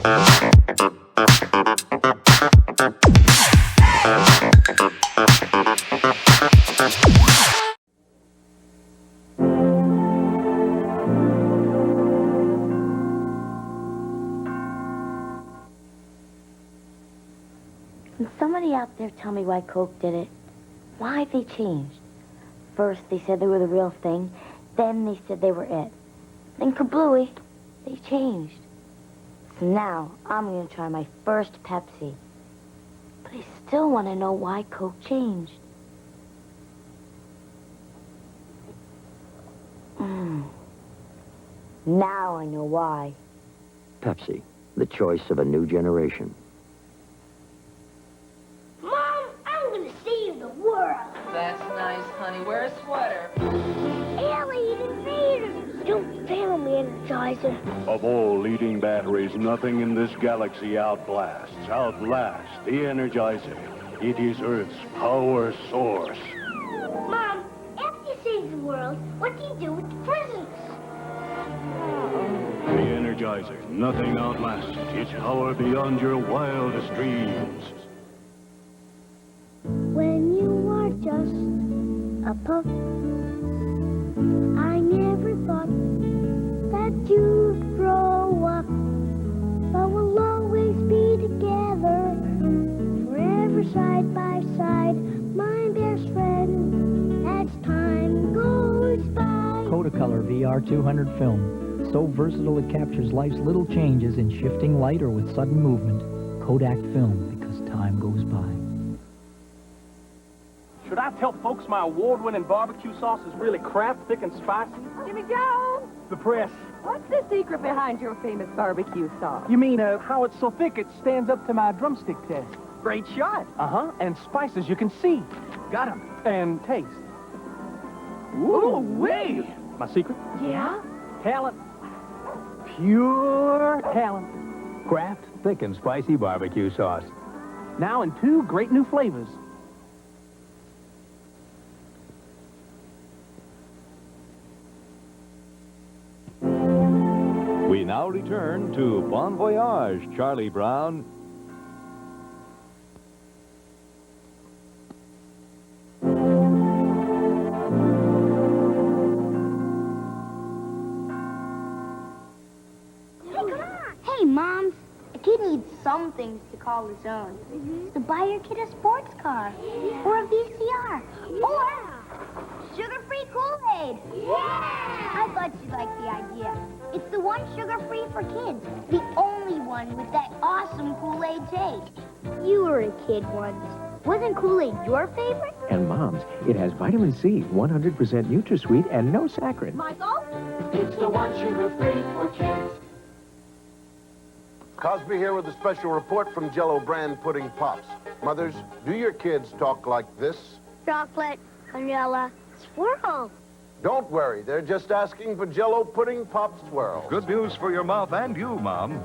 Can somebody out there tell me why Coke did it? Why they changed? First, they said they were the real thing. Then they said they were it. Then kablooey, they changed. So now, I'm going to try my first Pepsi. But I still want to know why Coke changed. Now I know why. Pepsi, the choice of a new generation. Mom, I'm gonna save the world. That's nice, honey. Wear a sweater. Alien invaders. Don't fail me, Energizer. Of all leading batteries, nothing in this galaxy outlasts the Energizer. It is Earth's power source. Mom, after you save the world, what do you do with the prisons? The Energizer, nothing outlasts it. Its power beyond your wildest dreams. When you are just a pup, I never thought that you'd grow up. But we'll always be together, forever side by side, my best friend, as time goes by. Kodacolor VR200 film. So versatile it captures life's little changes in shifting light or with sudden movement. Kodak film, because time goes by. Should I tell folks my award-winning barbecue sauce is really Kraft, thick and spicy? Jimmy Jones! The press. What's the secret behind your famous barbecue sauce? You mean how it's so thick it stands up to my drumstick test? Great shot. Uh-huh, and spices you can see. Got 'em. And taste. Ooh, wait! My secret? Yeah? Talent. Pure talent. Kraft thick and spicy barbecue sauce. Now in 2 great new flavors. We now return to Bon Voyage, Charlie Brown. Hey, Mom. A kid needs some things to call his own. So buy your kid a sports car. Or a VCR. Or sugar-free Kool-Aid. I thought you'd like the idea. It's the one sugar-free for kids. The only one with that awesome Kool-Aid taste. You were a kid once. Wasn't Kool-Aid your favorite? And Mom's, it has vitamin C, 100% NutraSweet, and no saccharin. Michael? It's the one sugar-free for kids. Cosby here with a special report from Jell-O brand pudding pops. Mothers, do your kids talk like this? Chocolate, vanilla, swirl. Don't worry, they're just asking for Jell-O pudding pop swirl. Good news for your mouth and you, Mom.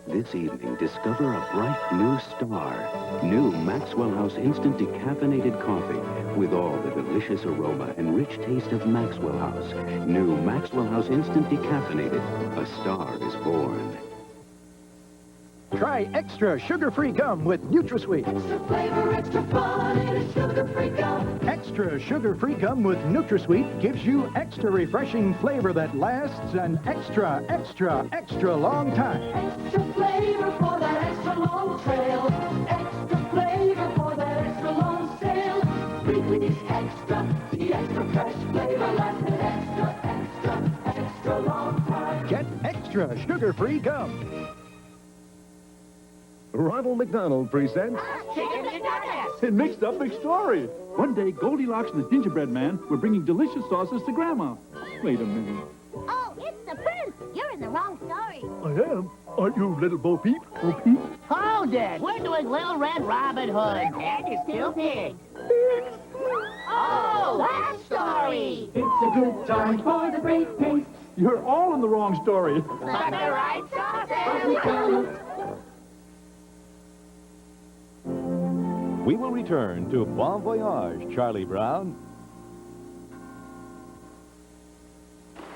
This evening, discover a bright new star. New Maxwell House Instant Decaffeinated Coffee with all the delicious aroma and rich taste of Maxwell House. New Maxwell House Instant Decaffeinated. A star is born. Try extra sugar-free gum with NutraSweet. Extra flavor, extra fun, it is sugar-free gum. Extra sugar-free gum with NutraSweet gives you extra refreshing flavor that lasts an extra, extra, extra long time. Extra flavor for that extra long trail. Extra flavor for that extra long sail. Wrigley's Extra, the extra fresh flavor lasts an extra, extra, extra long time. Get extra sugar-free gum. Ronald McDonald presents Chicken McNuggets! It mixed up big story. One day, Goldilocks and the Gingerbread Man were bringing delicious sauces to Grandma. Wait a minute. Oh, it's the prince. You're in the wrong story. I am. Aren't you Little Bo Peep? Bo Peep? Hold it! We're doing Little Red Robin Hood, and you're still pig. Oh, that story! It's a good time for the great taste. You're all in the wrong story. But the right sausage! We will return to Bon Voyage, Charlie Brown.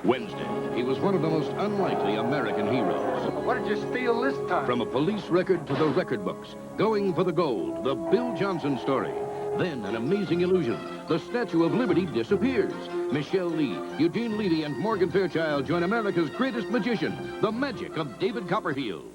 Wednesday, he was one of the most unlikely American heroes. What did you steal this time? From a police record to the record books, going for the gold, the Bill Johnson story. Then an amazing illusion. The Statue of Liberty disappears. Michelle Lee, Eugene Levy, and Morgan Fairchild join America's greatest magician, the magic of David Copperfield.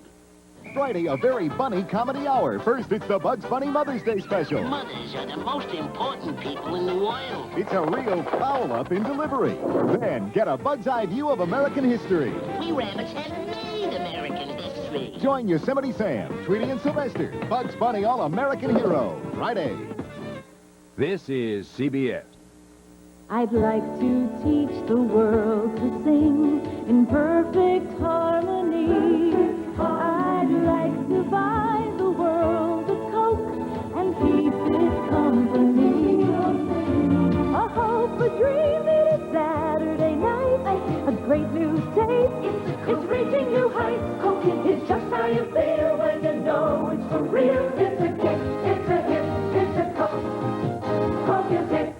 Friday, a very funny comedy hour. First, it's the Bugs Bunny Mother's Day special. Mothers are the most important people in the world. It's a real foul-up in delivery. Then, get a bug's eye view of American history. We rabbits have made American history. Join Yosemite Sam, Tweety, and Sylvester. Bugs Bunny All-American Hero. Friday. This is CBS. I'd like to teach the world to sing in perfect harmony. I'd like to buy the world a Coke and keep it company. A hope, a dream, it is Saturday night. A great new taste, it's reaching new heights. Coke is just how you feel when you know it's for real. It's a kick, it's a hit, it's a Coke. Coke is hit.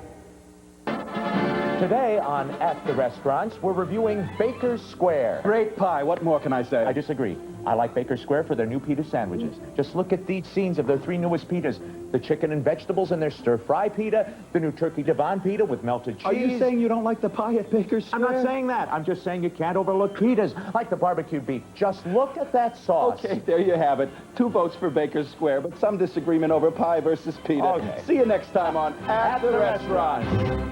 Today on At the Restaurants, we're reviewing Baker's Square. Great pie. What more can I say? I disagree. I like Baker's Square for their new pita sandwiches. Just look at these scenes of their 3 newest pitas. The chicken and vegetables in their stir-fry pita, the new turkey Devon pita with melted cheese. Are you saying you don't like the pie at Baker's Square? I'm not saying that. I'm just saying you can't overlook pitas, like the barbecue beef. Just look at that sauce. Okay, there you have it. 2 votes for Baker's Square, but some disagreement over pie versus pita. Okay. See you next time on At the Restaurants.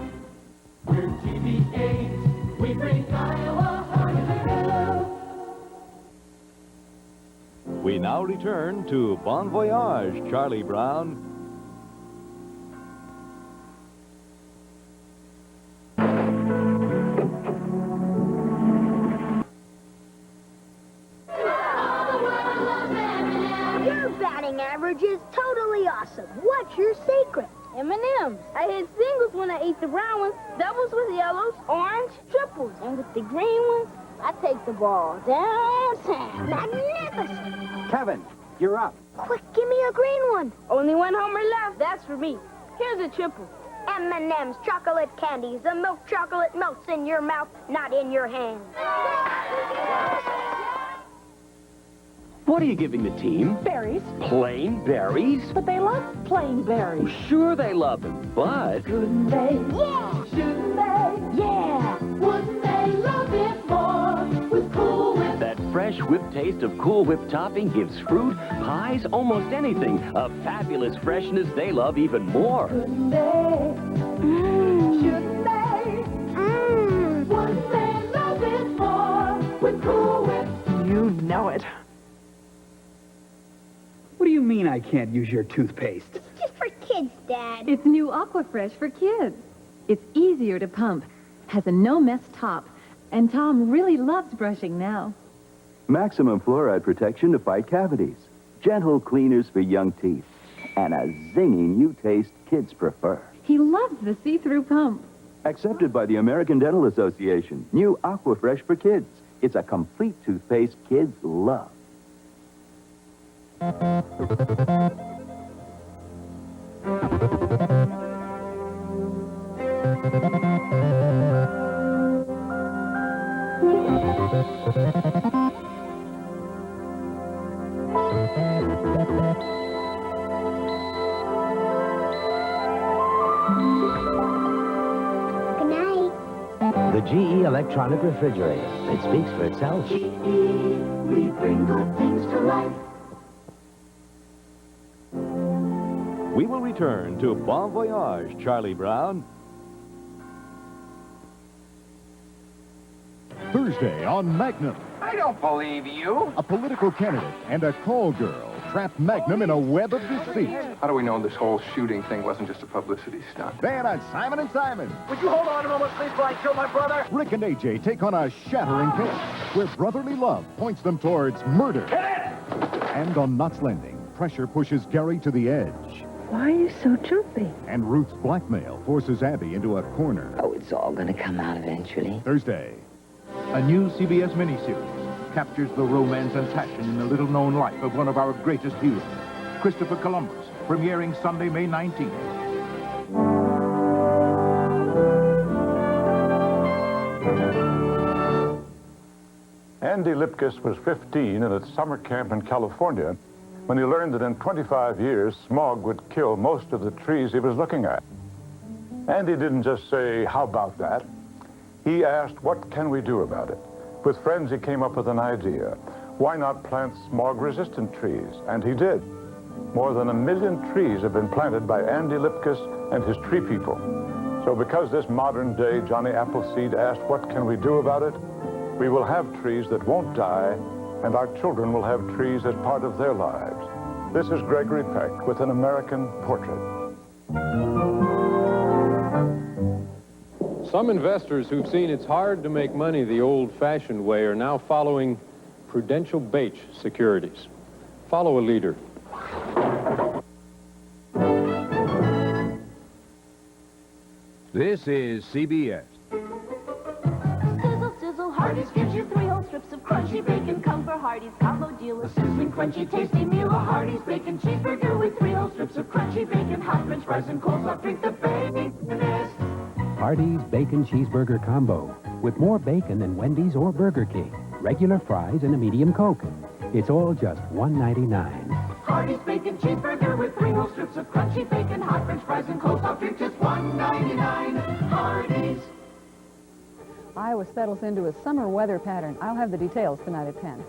We're TV8. We bring Iowa heart and love. We now return to Bon Voyage, Charlie Brown. Your batting average is totally awesome. What's your secret? M&M's. I hit singles when I eat the brown ones, doubles with yellows, orange, triples, and with the green ones, I take the ball downtown. Magnificent. Kevin, you're up. Quick, give me a green one. Only one homer left. That's for me. Here's a triple. M&M's chocolate candies. The milk chocolate melts in your mouth, not in your hand. What are you giving the team? Berries. Plain berries? But they love plain berries. Sure they love them, but... Couldn't they? Yeah. Shouldn't they? Yeah. Wouldn't they love it more with Cool Whip? That fresh whip taste of Cool Whip topping gives fruit, pies, almost anything a fabulous freshness they love even more. Couldn't they? Shouldn't they? Wouldn't they love it more with Cool Whip? You know it. What do you mean I can't use your toothpaste? It's just for kids, Dad. It's new Aquafresh for kids. It's easier to pump, has a no-mess top, and Tom really loves brushing now. Maximum fluoride protection to fight cavities. Gentle cleaners for young teeth. And a zingy new taste kids prefer. He loves the see-through pump. Accepted by the American Dental Association. New Aquafresh for kids. It's a complete toothpaste kids love. Good night. The GE electronic refrigerator. It speaks for itself. GE, we bring good things to life. We will return to Bon Voyage, Charlie Brown. Thursday on Magnum. I don't believe you. A political candidate and a call girl trapped Magnum in a web of deceit. How do we know this whole shooting thing wasn't just a publicity stunt? Then on Simon and Simon. Would you hold on a moment, please, while I kill my brother? Rick and AJ take on a shattering case where brotherly love points them towards murder. Hit it! And on Knots Landing, pressure pushes Gary to the edge. Why are you so jumpy? And Ruth's blackmail forces Abby into a corner. Oh, it's all gonna come out eventually. Thursday. A new CBS miniseries captures the romance and passion in the little-known life of one of our greatest heroes, Christopher Columbus, premiering Sunday, May 19th. Andy Lipkiss was 15 in a summer camp in California when he learned that in 25 years, smog would kill most of the trees he was looking at. Andy didn't just say, how about that? He asked, what can we do about it? With friends, he came up with an idea. Why not plant smog-resistant trees? And he did. More than 1 million trees have been planted by Andy Lipkiss and his tree people. So because this modern day Johnny Appleseed asked, what can we do about it? We will have trees that won't die, and our children will have trees as part of their lives. This is Gregory Peck with An American Portrait. Some investors who've seen it's hard to make money the old-fashioned way are now following Prudential Bache securities. Follow a leader. This is CBS. Sizzle, sizzle, Hardee's gives you 3 whole strips of crunchy bacon. Come for Hardee's combo deal. A sizzling, crunchy, tasty meal. A Hardee's bacon cheeseburger with 3 whole strips of crunchy bacon. Hot French fries and coleslaw. Drink the baconest. Hardee's Bacon Cheeseburger Combo with more bacon than Wendy's or Burger King. Regular fries and a medium Coke. It's all just $1.99. Hardee's bacon cheeseburger with 3 whole strips of crunchy bacon. Hot French fries and coleslaw. Drink just $1.99. Hardee's. Iowa settles into a summer weather pattern. I'll have the details tonight at 10.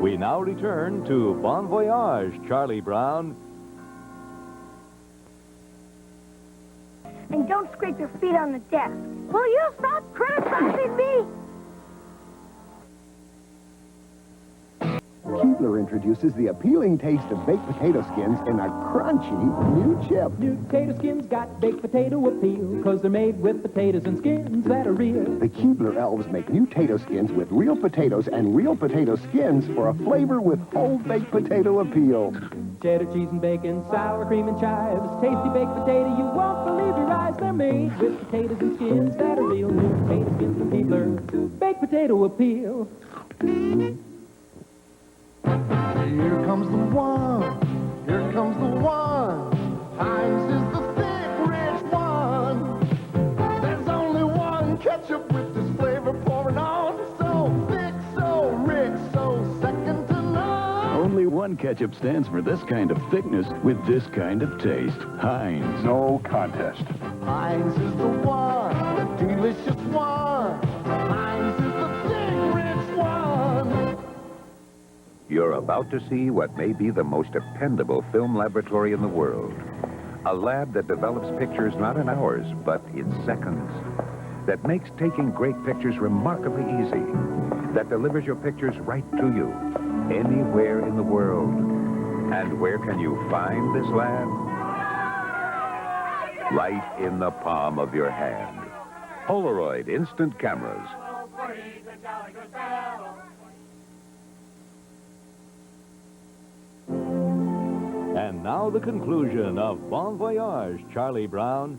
We now return to Bon Voyage, Charlie Brown. And don't scrape your feet on the desk. Will you stop criticizing me? Keebler introduces the appealing taste of baked potato skins in a crunchy new chip. New potato skins got baked potato appeal, 'cause they're made with potatoes and skins that are real. The Keebler elves make new potato skins with real potatoes and real potato skins for a flavor with whole baked potato appeal. Cheddar cheese and bacon, sour cream and chives. Tasty baked potato, you won't believe your eyes. They're made with potatoes and skins that are real. New potato skins from Keebler. Baked potato appeal. Here comes the one. Here comes the one. Heinz is the thick, rich one. There's only one ketchup with this flavor pouring on. So thick, so rich, so second to none. Only one ketchup stands for this kind of thickness with this kind of taste. Heinz. No contest. Heinz is the one, the delicious one. Heinz is the thick, rich one. You're about to see what may be the most dependable film laboratory in the world. A lab that develops pictures not in hours, but in seconds. That makes taking great pictures remarkably easy. That delivers your pictures right to you, anywhere in the world. And where can you find this lab? Right in the palm of your hand. Polaroid instant cameras. And now the conclusion of Bon Voyage, Charlie Brown.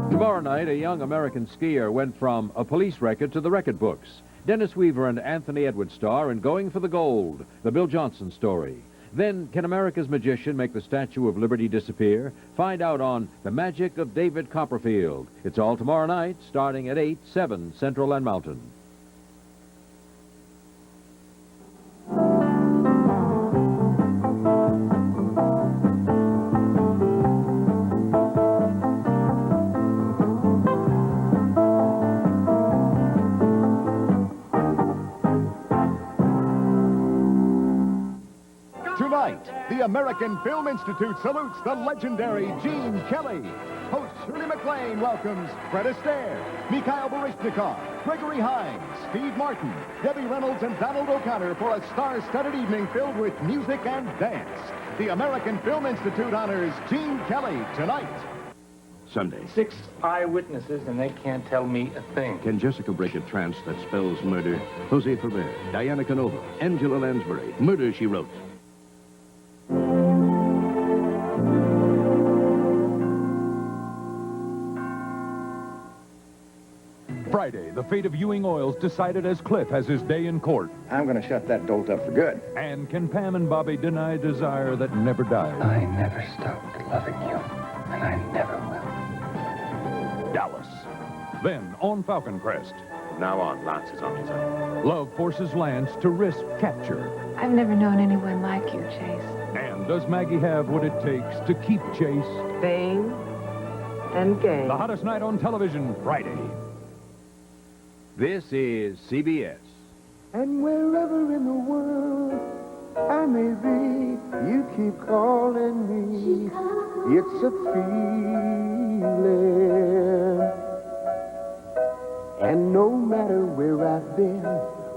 Tomorrow night, a young American skier went from a police record to the record books. Dennis Weaver and Anthony Edwards star in Going for the Gold, the Bill Johnson story. Then, can America's magician make the Statue of Liberty disappear? Find out on The Magic of David Copperfield. It's all tomorrow night, starting at 8, 7 Central and Mountain. Tonight, the American Film Institute salutes the legendary Gene Kelly. Host Shirley MacLaine welcomes Fred Astaire, Mikhail Baryshnikov, Gregory Hines, Steve Martin, Debbie Reynolds, and Donald O'Connor for a star-studded evening filled with music and dance. The American Film Institute honors Gene Kelly tonight. Sunday. 6 eyewitnesses, and they can't tell me a thing. Can Jessica break a trance that spells murder? Jose Ferrer, Diana Canova, Angela Lansbury. Murder, She Wrote. Friday. Friday, the fate of Ewing Oils decided as Cliff has his day in court. I'm going to shut that dolt up for good. And can Pam and Bobby deny desire that never dies? I never stopped loving you, and I never will. Dallas. Then on Falcon Crest. Now on, Lance is on his own. Love forces Lance to risk capture. I've never known anyone like you, Chase. And does Maggie have what it takes to keep Chase? Fame and gain. The hottest night on television, Friday. This is CBS. And wherever in the world I may be, you keep calling me. It's a feeling. And no matter where I've been,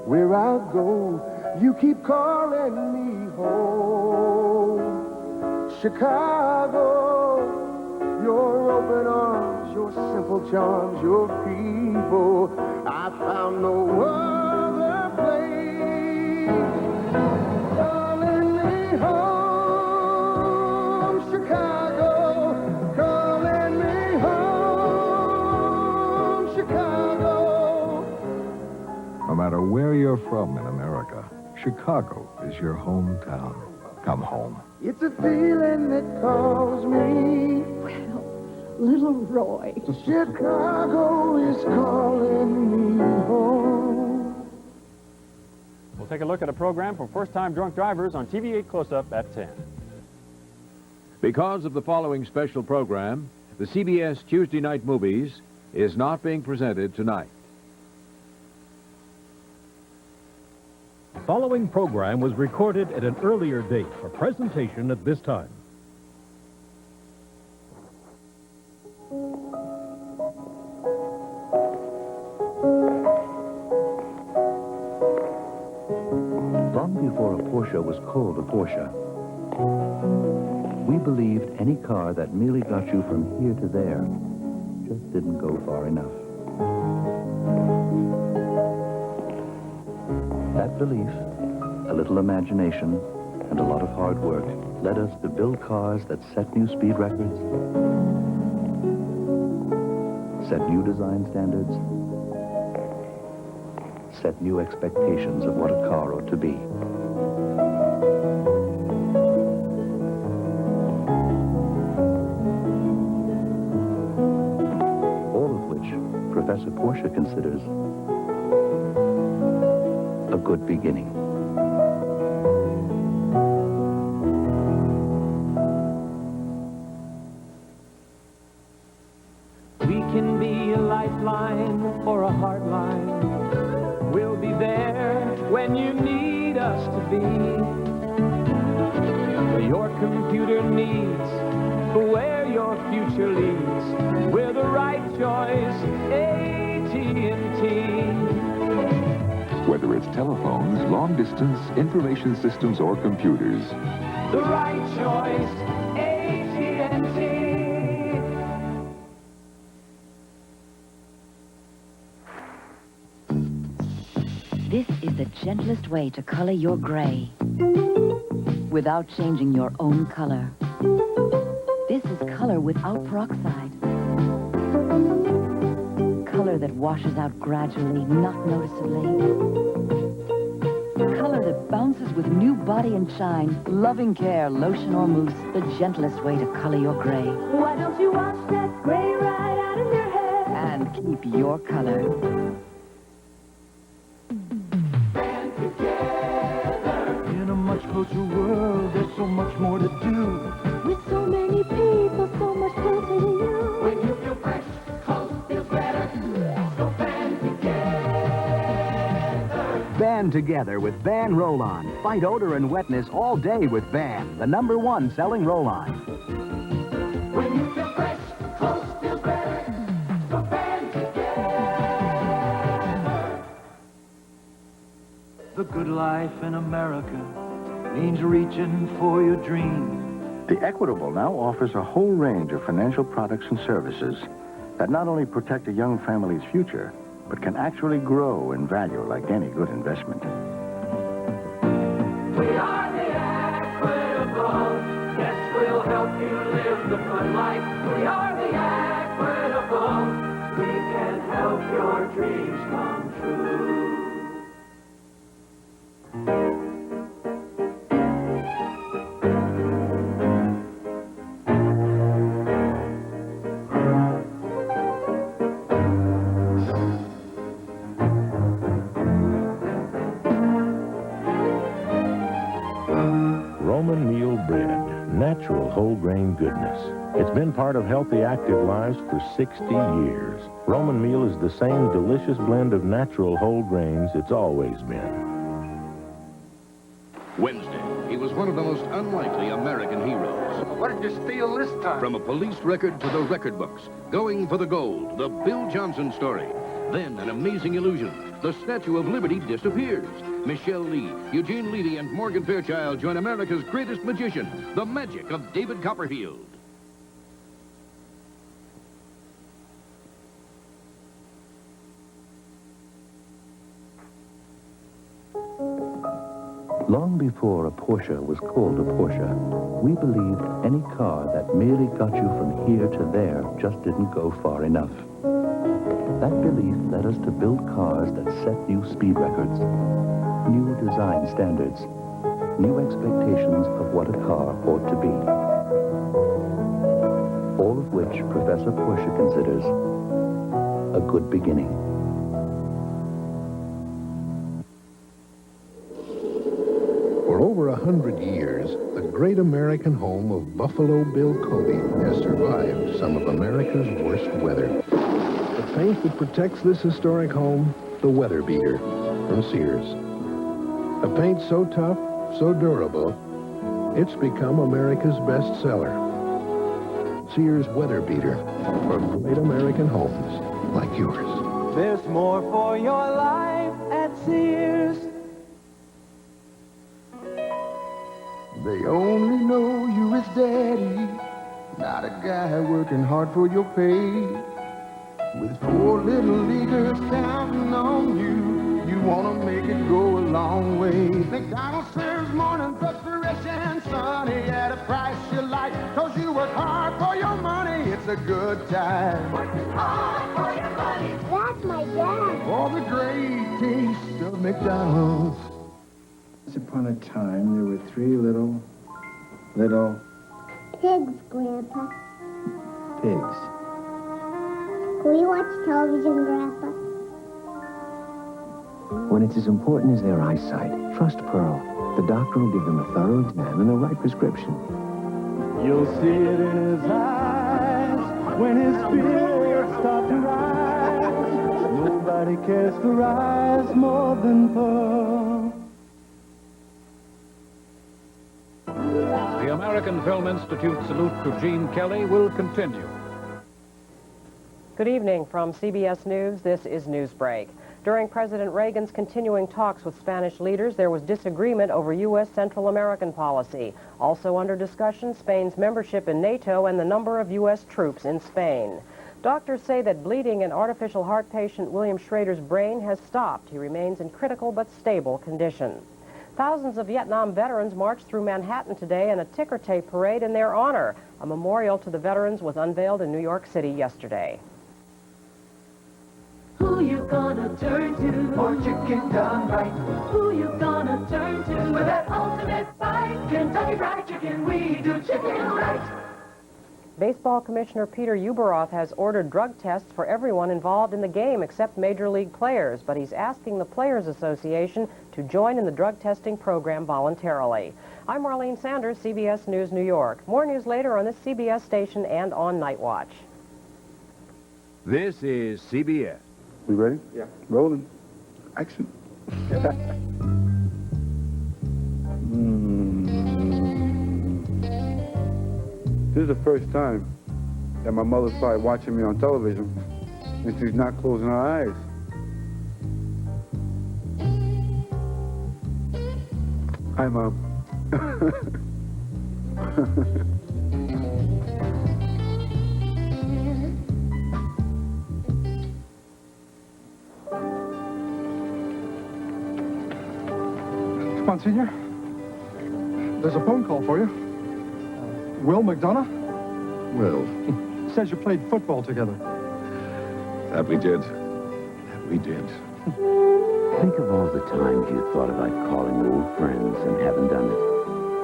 where I'll go, you keep calling me home. Chicago, your open arms, your simple charms, your people, I found no other place. Calling me home, Chicago, calling me home, Chicago. No matter where you're from in America, Chicago is your hometown. Come home. It's a feeling that calls me. Well, little Roy. Chicago is calling me home. We'll take a look at a program for first-time drunk drivers on TV8 Close-Up at 10. Because of the following special program, the CBS Tuesday Night Movies is not being presented tonight. The following program was recorded at an earlier date for presentation at this time. Long before a Porsche was called a Porsche, we believed any car that merely got you from here to there just didn't go far enough. That belief, a little imagination, and a lot of hard work led us to build cars that set new speed records, set new design standards, set new expectations of what a car ought to be. All of which Professor Porsche considers a good beginning. We can be a lifeline or a hardline. We'll be there when you need us to be. Where your computer needs, where your future leads. We're the right choice, AT&T. Whether it's telephones, long-distance, information systems, or computers. The right choice, AT&T. This is the gentlest way to color your gray without changing your own color. This is color without peroxide. Color that washes out gradually, not noticeably. Color that bounces with new body and shine. Loving care, lotion or mousse, the gentlest way to color your gray. Why don't you wash that gray right out of your hair? And keep your color. In a much closer world, there's so much more to do. With so many people, so much closer to you. When you feel fresh, close feels better. So band together. Band together with Van Roll-On. Fight odor and wetness all day with Van, the #1 selling roll-on. When you feel fresh, close feels better. So band together. The good life in America means reaching for your dream. The Equitable now offers a whole range of financial products and services that not only protect a young family's future, but can actually grow in value like any good investment. We are the Equitable. Yes, we'll help you live the good life. We are the Equitable. We can help your dreams come true. Roman meal bread, natural whole grain goodness. It's been part of healthy, active lives for 60 years. Roman meal is the same delicious blend of natural whole grains it's always been. Wednesday, he was one of the most unlikely American heroes. What did you steal this time? From a police record to the record books, going for the gold, the Bill Johnson story. Then an amazing illusion. The Statue of Liberty disappears. Michelle Lee, Eugene Levy, and Morgan Fairchild join America's greatest magician, the magic of David Copperfield. Long before a Porsche was called a Porsche, we believed any car that merely got you from here to there just didn't go far enough. That belief led us to build cars that set new speed records, new design standards, new expectations of what a car ought to be. All of which Professor Porsche considers a good beginning. For over 100 years, the great American home of Buffalo Bill Cody has survived some of America's worst weather. The paint that protects this historic home, the Weather Beater from Sears. A paint so tough, so durable, it's become America's best seller. Sears Weather Beater for great American homes like yours. There's more for your life at Sears. They only know you as daddy, not a guy working hard for your pay. With 4 little leaguers counting on you, you want to make it go a long way. McDonald's serves mornings up fresh and sunny at a price you like, 'cause you work hard for your money. It's a good time. Working hard for your money. That's my dad. For the great taste of McDonald's. Once upon a time, there were 3 little pigs, Grandpa. pigs. Can we watch television, Grandpa? When it's as important as their eyesight, trust Pearl. The doctor will give them a thorough exam and the right prescription. You'll see it in his eyes when his spirits start to rise. Nobody cares for eyes more than Pearl. The American Film Institute salute to Gene Kelly will continue. Good evening from CBS News. This is Newsbreak. During President Reagan's continuing talks with Spanish leaders, there was disagreement over U.S. Central American policy. Also under discussion, Spain's membership in NATO and the number of U.S. troops in Spain. Doctors say that bleeding in artificial heart patient William Schrader's brain has stopped. He remains in critical but stable condition. Thousands of Vietnam veterans marched through Manhattan today in a ticker tape parade in their honor. A memorial to the veterans was unveiled in New York City yesterday. Who you gonna turn to for chicken done right? Who you gonna turn to for that ultimate fight? Kentucky Fried Chicken, we do chicken right. Baseball Commissioner Peter Uberoth has ordered drug tests for everyone involved in the game except Major League players, but he's asking the Players Association to join in the drug testing program voluntarily. I'm Marlene Sanders, CBS News, New York. More news later on this CBS station and on Night Watch. This is CBS. We ready? Yeah. Rolling. Action. This is the first time that my mother started watching me on television, and she's not closing her eyes. Hi, Mom. Come on, Senior. There's a phone call for you. Will McDonough? Will. Says you played football together. That we did. we did. Think of all the times you thought about calling old friends and haven't done it.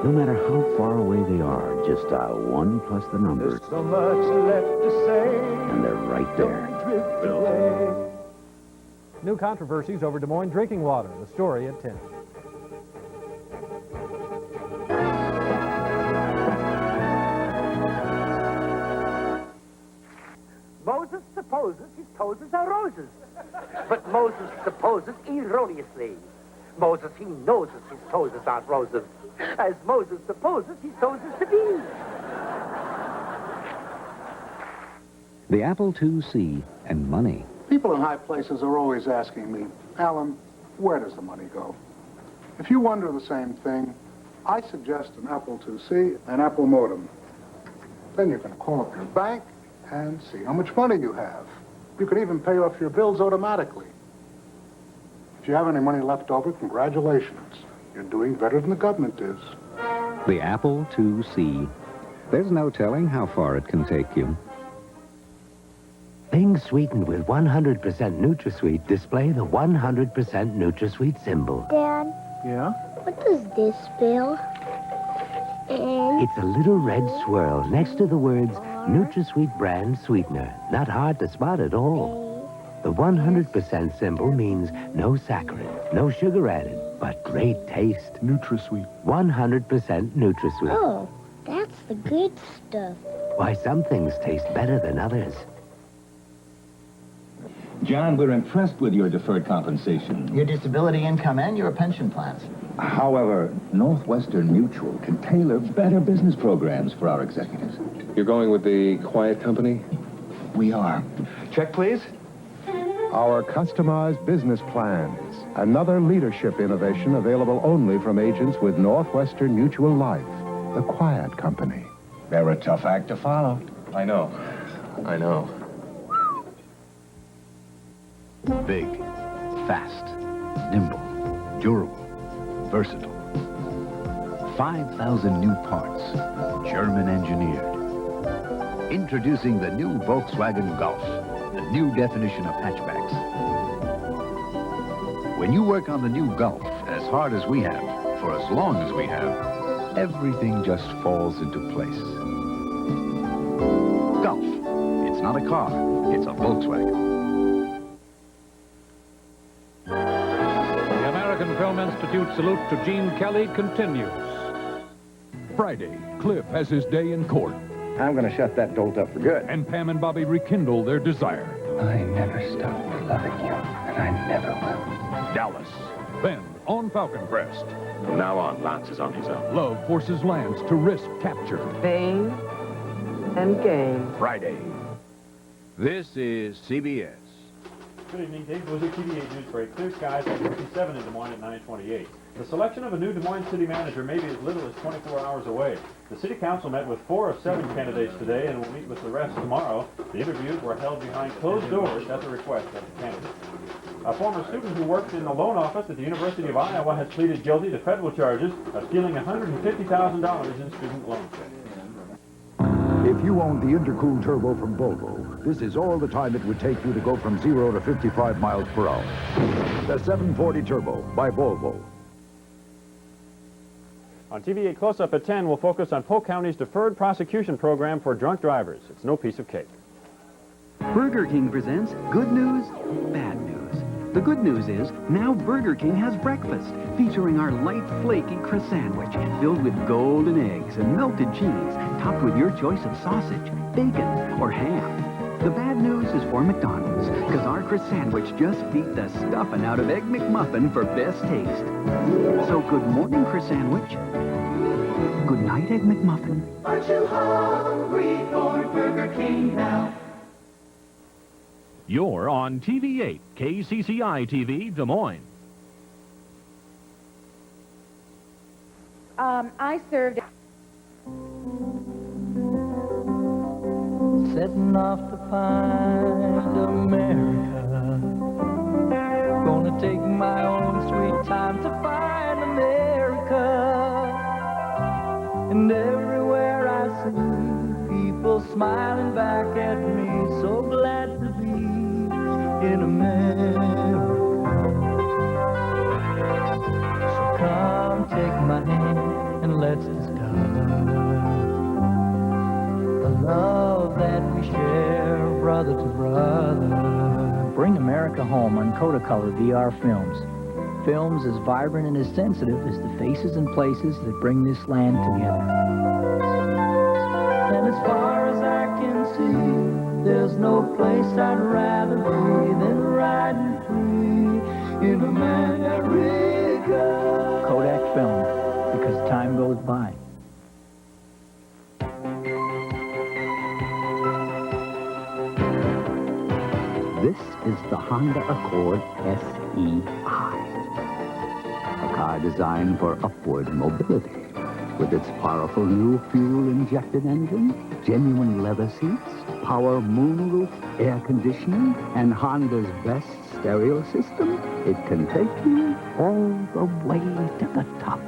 No matter how far away they are, just dial 1 plus the number. There's so much left to say. And they're right there. Drift away. New controversies over Des Moines drinking water. The story at 10. Moses supposes his toes are roses. But Moses supposes erroneously. Moses, he knows that his toes aren't roses. As Moses supposes his toes to be. The Apple IIc and money. People in high places are always asking me, Alan, where does the money go? If you wonder the same thing, I suggest an Apple IIc, an Apple modem. Then you can call up your bank and see how much money you have. You can even pay off your bills automatically. If you have any money left over, congratulations. You're doing better than the government is. The Apple IIc. There's no telling how far it can take you. Things sweetened with 100% NutraSweet display the 100% NutraSweet symbol. Dad, Yeah? what does this spell? N. It's a little red swirl next to the words NutraSweet brand sweetener. Not hard to spot at all. The 100% symbol means no saccharin, no sugar added, but great taste. NutraSweet. 100% NutraSweet. Oh, that's the good stuff. Why some things taste better than others. John, we're impressed with your deferred compensation. Your disability income and your pension plans. However, Northwestern Mutual can tailor better business programs for our executives. You're going with the quiet company? We are. Check, please. Our customized business plans. Another leadership innovation available only from agents with Northwestern Mutual Life, the quiet company. They're a tough act to follow. I know. I know. Big, fast, nimble, durable, versatile. 5,000 new parts, German engineered. Introducing the new Volkswagen Golf, the new definition of hatchbacks. When you work on the new Golf as hard as we have, for as long as we have, everything just falls into place. Golf. It's not a car, it's a Volkswagen. The American Film Institute salute to Gene Kelly continues. Friday, Cliff has his day in court. I'm going to shut that dolt up for good. And Pam and Bobby rekindle their desire. I never stopped loving you, and I never will. Dallas. Then, on Falcon Crest. From now on, Lance is on his own. Love forces Lance to risk capture. Pain and gain. Friday. This is CBS. Good evening, Dave Boozer, TV8 News Break. Clear skies at 57 in Des Moines at 9:28. The selection of a new Des Moines city manager may be as little as 24 hours away. The city council met with 4 of 7 candidates today and will meet with the rest tomorrow. The interviews were held behind closed doors at the request of the candidates. A former student who worked in the loan office at the University of Iowa has pleaded guilty to federal charges of stealing $150,000 in student loan checks. If you owned the intercooled turbo from Volvo, this is all the time it would take you to go from 0 to 55 miles per hour. The 740 Turbo by Volvo. On TV8 Close-Up at 10, we'll focus on Polk County's deferred prosecution program for drunk drivers. It's no piece of cake. Burger King presents Good News, Bad News. The good news is, now Burger King has breakfast, featuring our light, flaky croissant filled with golden eggs and melted cheese, topped with your choice of sausage, bacon, or ham. The bad news is for McDonald's, because our croissant just beat the stuffing out of Egg McMuffin for best taste. So good morning, croissant. Good night, Egg McMuffin. Aren't you hungry for Burger King now? You're on TV8, KCCI-TV, Des Moines. I served... Setting off to find America. Gonna take my own sweet time to find America. And everywhere I see people smiling back at me, so glad to be in America. take my hand and let's discover the love that we share, brother to brother. Bring America home on Kodacolor VR films. Films as vibrant and as sensitive as the faces and places that bring this land together. And as far as I can see, there's no place I'd rather be than riding free in America. Kodak Film, because time goes by. This is the Honda Accord SEI. A car designed for upward mobility. With its powerful new fuel-injected engine, genuine leather seats, power moonroof air conditioning, and Honda's best stereo system, it can take you all the way to the top.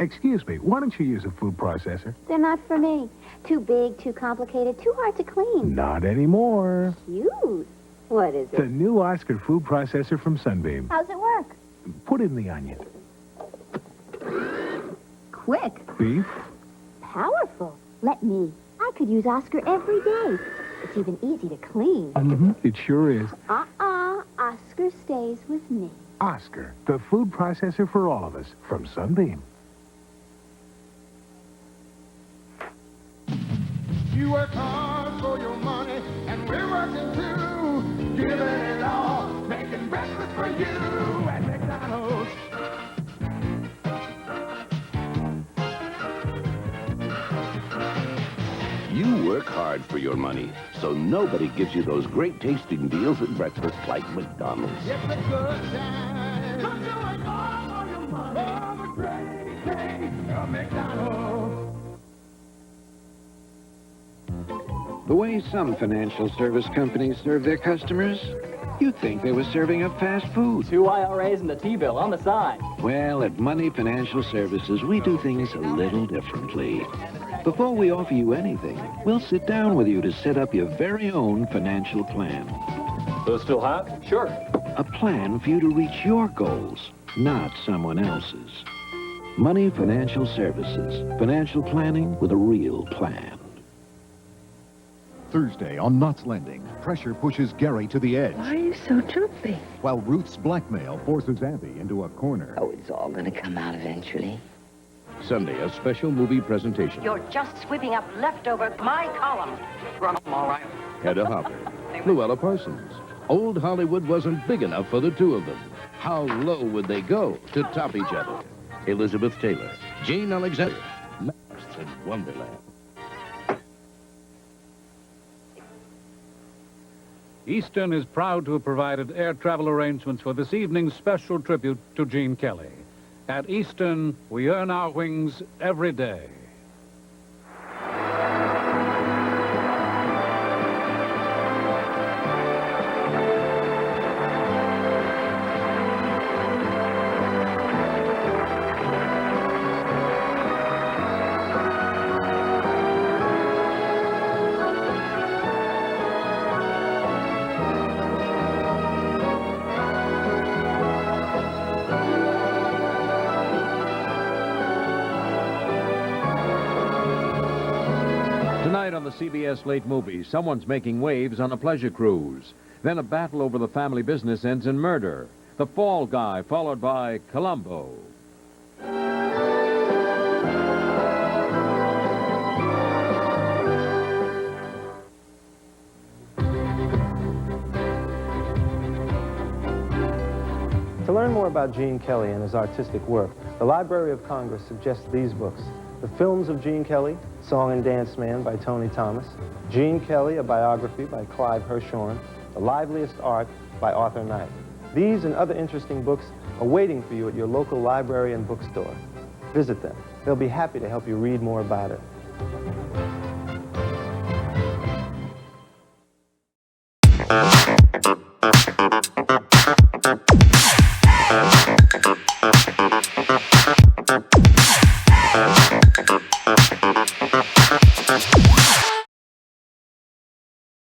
Excuse me, why don't you use a food processor? They're not for me. Too big, too complicated, too hard to clean. Not anymore. Cute. What is The it? new Oscar food processor from Sunbeam. How's it work? Put in the onion. Quick. Beef. Powerful. Let me. I could use Oscar every day. It's even easy to clean. Mm-hmm. It sure is. Oscar stays with me. Oscar, the food processor for all of us, from Sunbeam. You work hard for your money, and we're working too. Giving it all, making breakfast for you at McDonald's. You work hard for your money, so nobody gives you those great tasting deals at breakfast like McDonald's. It's a good time. You're doing all for your money. All the great things of McDonald's. The way some financial service companies serve their customers, you'd think they were serving up fast food. 2 IRAs and a T-bill on the side. Well, at Money Financial Services, we do things a little differently. Before we offer you anything, we'll sit down with you to set up your very own financial plan. Those still hot? Sure. A plan for you to reach your goals, not someone else's. Money Financial Services. Financial planning with a real plan. Thursday on Knots Landing, pressure pushes Gary to the edge. Why are you so jumpy? While Ruth's blackmail forces Abby into a corner. Oh, it's all gonna come out eventually. Sunday, a special movie presentation. You're just sweeping up leftover my column. Run them all right. Hedda Hopper, Luella Parsons. Old Hollywood wasn't big enough for the two of them. How low would they go to top each other? Elizabeth Taylor, Jane Alexander, Maps in Wonderland. Eastern is proud to have provided air travel arrangements for this evening's special tribute to Gene Kelly. At Eastern, we earn our wings every day. Tonight on the CBS Late Movies, someone's making waves on a pleasure cruise. Then a battle over the family business ends in murder. The Fall Guy, followed by Columbo. To learn more about Gene Kelly and his artistic work, the Library of Congress suggests these books. The Films of Gene Kelly, Song and Dance Man by Tony Thomas, Gene Kelly, a biography by Clive Hirschhorn, The Liveliest Art by Arthur Knight. These and other interesting books are waiting for you at your local library and bookstore. Visit them. They'll be happy to help you read more about it.